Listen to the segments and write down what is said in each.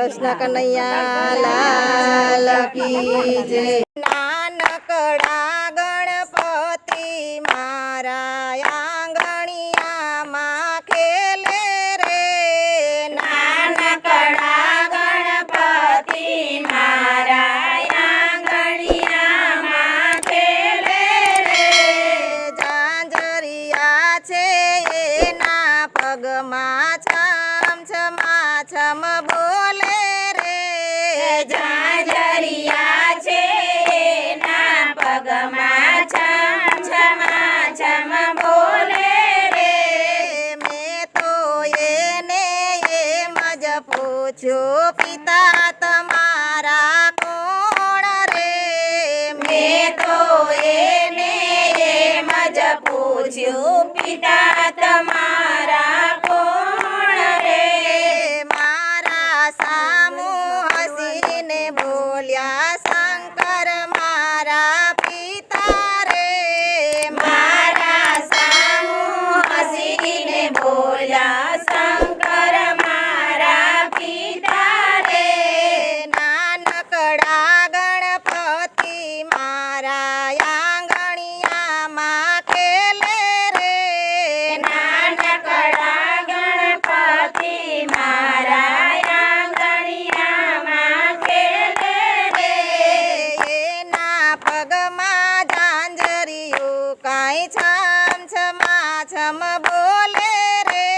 કૃષ્ણ કનૈયા લાલ કી જય। નાનકડા ગણપતિ મારા આંગણિયામાં ખેલે રે। નાનકડા ગણપતિ મારા આંગણિયામાં ખેલે રે। ઝાંઝરિયા છે એના પગમાં છમ છમા છમ બોલે રે। ઝાંઝરિયા છે એના પગમાં છમ છમા છમ બોલે રે। મેં તો એને એમ જ પૂછ્યું પિતા તમારા કોણ રે। મેં તો એને એમ જ પૂછ્યું પિતા તમારા કોણ રે। મારા સામું હસીને બોલ્યા શંકર મારા પિતા રે। મારા સામું હસીને બોલ્યા શંકર મારા પિતા રે। નાનકડા ગણપતિ મારા આંગણિયામાં ખેલે રે। નાનકડા ગણપતિ મારા આંગણિયામાં ખેલે રે। એના પગમાં ઝાંઝરિયું કાંઈ છમ છમા છમ બોલે રે।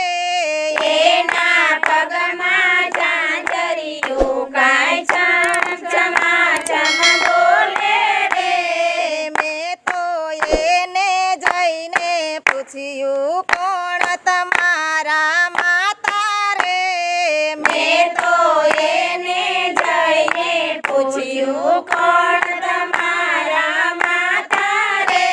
એના પગમાં ઝાંઝરિયું કાંઈ છમ છમા છમ બોલે રે। મેં તો એને જઈને પૂછ્યું કોણ તમારા માતા રે। મેં તો એને જઈને પૂછ્યું કોણ તમારા માતા રે।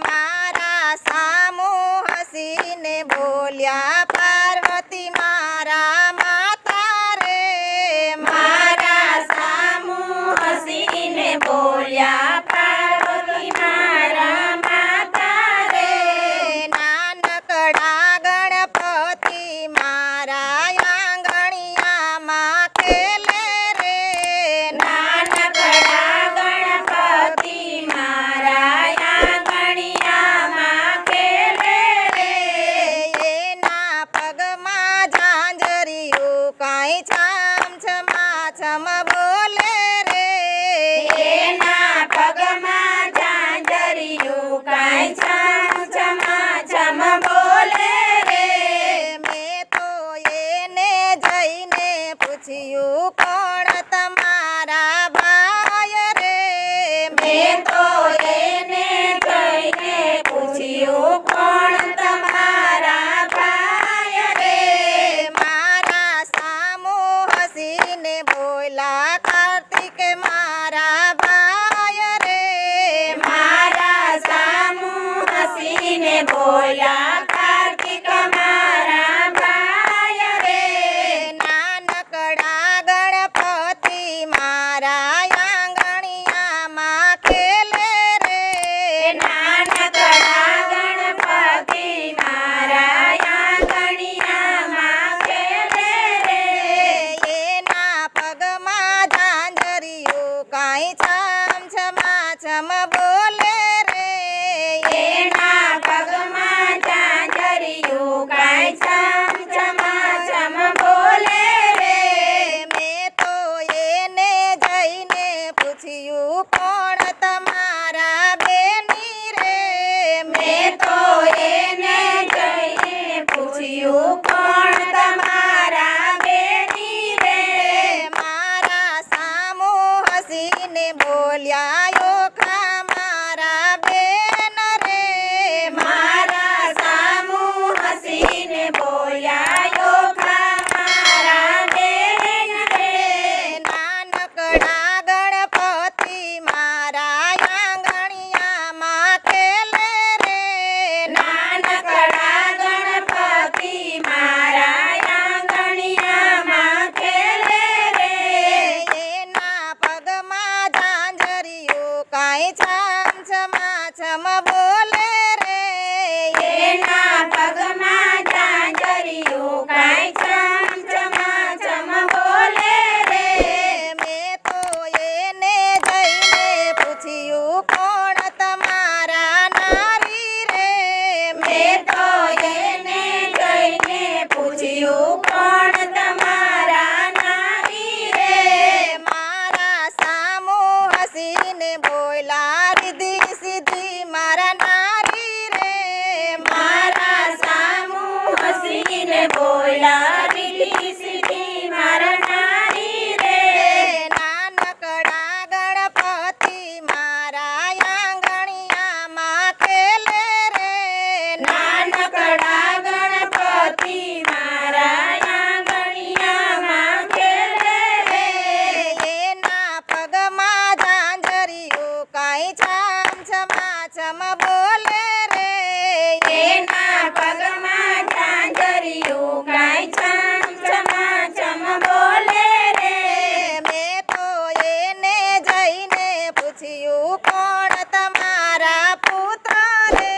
મારા સામું હસીને બોલ્યા પાર્વતી મારા માતા રે। મારા સામું હસીને બોલ્યા પાર્વતી મારા માતા રે। નાનકડા ગણપતિ મારા આંગણિયામાં ખેલે રે। નાનકડા ગણપતિ મારા આંગણિયામાં ખેલે રે। એના પગમાં ઝાંઝરિયું કાંઈ છમ છમા છમ બોલે રે। એના પગમાં ઝાંઝરિયું કાંઈ છમ છમા છમ બોલે રે। મેં તો એને જઈને પૂછ્યું કોણ તમારા ભાઈ રે। મેં તો એને જઈને પૂછ્યું કોણ તમારા ભાઈ રે। મારા સામું હસીને બોલા કાર્તિક મારા ભાઈ રે। મારા સામું હસીને બોલ્યા કાર્તિક મારા ભાઈ રે। નાનકડા ગણપતિ મારા આંગણિયામાં ખેલે રે। નાનકડા ગણપતિ મારા આંગણિયામાં ખેલે રે। એના પગમાં ઝાંઝરિયું કાંઈ છમ છમા છમ બોલે રે। એના પગમાં ઝાંઝરિયું કાંઈ છમ છમા છમ બોલે રે। મેં તો એને જઈને પૂછ્યું કોણ તમારા બેની રે। મેં તો એને જઈને પૂછ્યું કોણ તમારા બેની રે। મારા સામું હસીને બોલ્યા યોખા મારા બેન રે। મારા સામું હસીને બોલ્યા યોખા મારા બેન રે। નાનકડા ગણપતિ મારા આંગણિયામાં ખેલે રે। નાનકડા ગણપતિ મારા આંગણિયામાં ખેલે રે। એના પગમાં ઝાંઝરિયું કાંઈ છમ છમા છમ બોલે રે। એના પગમાં ઝાંઝરિયું કાંઈ છમ છમા છમ બોલે હસીને બોલ્યા રીતિ સીધી મારા નારી રે નાનકડા ગણપતિ મારા આંગણિયામાં ખેલે રે નાનકડા ગણપતિ મારા આંગણિયામાં ખેલે રે એના પગમાં ઝાંઝરિયું કાંઈ છામ છમા છમ બોલે રે એના પગમાં ઝાંઝરિયું કાંઈ છમ છમા છમ બોલે રે મેં તો એને જઈને પૂછ્યું કોણ તમારા પુત્ર રે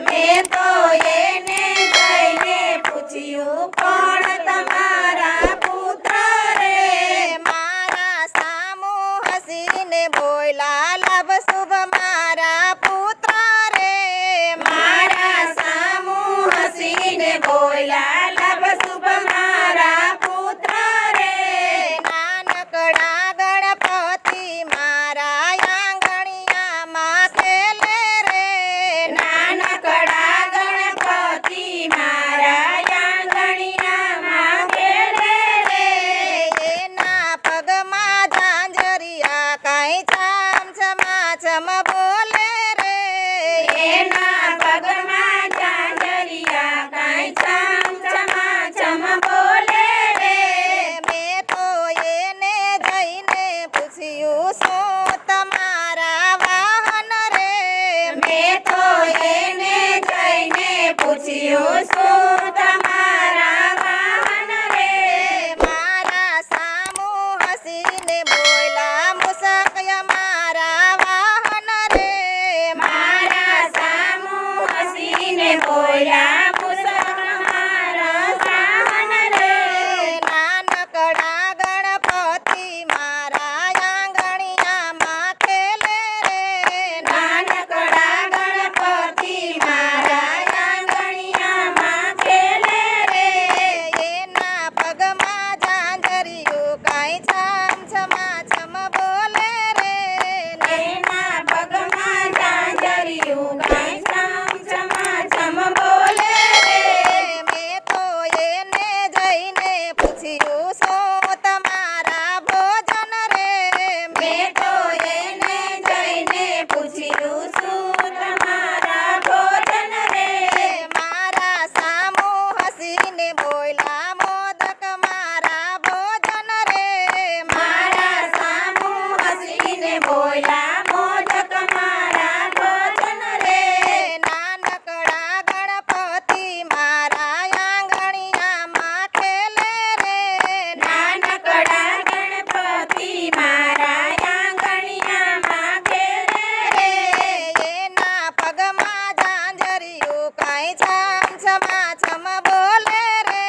મેં તો એને જઈને પૂછ્યું કોણ તમારા પુત્ર રે મારા સામુ હસીને બોલ્યા લાભ શુભ મારા પુત્ર રે મારા સામુ હસીને બોલ્યા લાભ શુભ મારા પુત્ર રે નાનકડા ગણપતિ મારા આંગણિયામાં ખેલે રે નાનકડા ગણપતિ મારા આંગણિયામાં ખેલે રે એના પગમાં ઝાંઝરિયા કાંઈ છામ છમા છમ બોલે રે એના પગમાં ઝાંઝરિયા કાંઈ છમ છમા છમ બોલે રે મેં તો એને જઈને પૂછ્યું શું તમારા વાહન રે મેં તો એને જઈને પૂછ્યું શું તમારા વાહન રે મારા સામુ હસીને બોલ્યા મુસકય મારા વાહન રે મારા સામુ હસીને બોલ્યા મુસક મારા સાહન રે નાનકડા ગણપતિ મારા આંગણિયામાં ખેલે રે નાનકડા ગણપતિ મારા આંગણિયામાં ખેલે રે એના પગમાં ઝાંઝરિયું કાંઈ છામ છમા છમ બોલે રે એના પગમાં ઝાંઝરિયું કાંઈ છમ છમા છમ બોલે રે મેં તો એને જઈને પૂછ્યું શું તમારા ભોજન રે મેં તો એને જઈને પૂછ્યું શું તમારા ભોજન રે મારા સામુ હસીને બોલ્યા મોદક મારા ભોજન રે મારા સામુ હસીને બોલ્યા મોદક મારા ભોજન રે નાનકડા ગણપતિ મારા આંગણિયામાં ખેલે રે નાનકડા ગણપતિ મારા આંગણિયામાં ખેલે રે એના પગમાં ઝાંઝરિયું કાંઈ છામ છમા છમ બોલે રે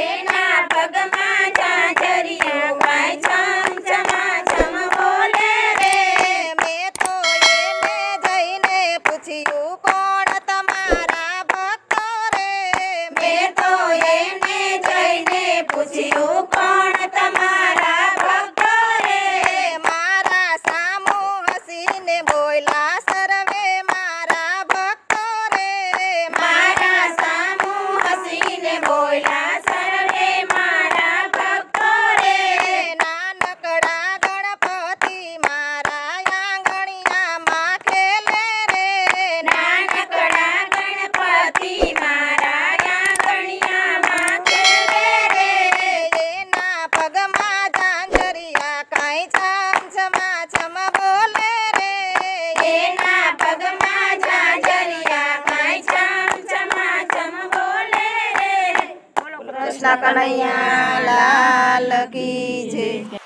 એના પગમાં ઝાંઝરિયું કાંઈ છમ છમા છમ બોલે રે મેં તો એને જઈને પૂછ્યું કોણ તમારા ભક્તો રે મેં તો એને જઈને પૂછ્યું કોણ તમારા ભક્તો રે મારા સામુ હસીને બોલ્યા સર્વે મારા ભક્તો રે મારા સામુ હસીને બોલ્યા સર્વે મારા ભક્તો રે નાનકડા ગણપતિ મારા આંગણિયામાં ખેલે રે નાનકડા ગણપતિ મારા આંગણિયામાં ખેલે રે એના પગમાં ઝાંઝરિયા કાંઈ છામ છમા છમ બોલે રે એના પગમાં ઝાંઝરિયા કાંઈ છમ છમા છમ બોલે રે કૃષ્ણ કનૈયા લાલ કી જય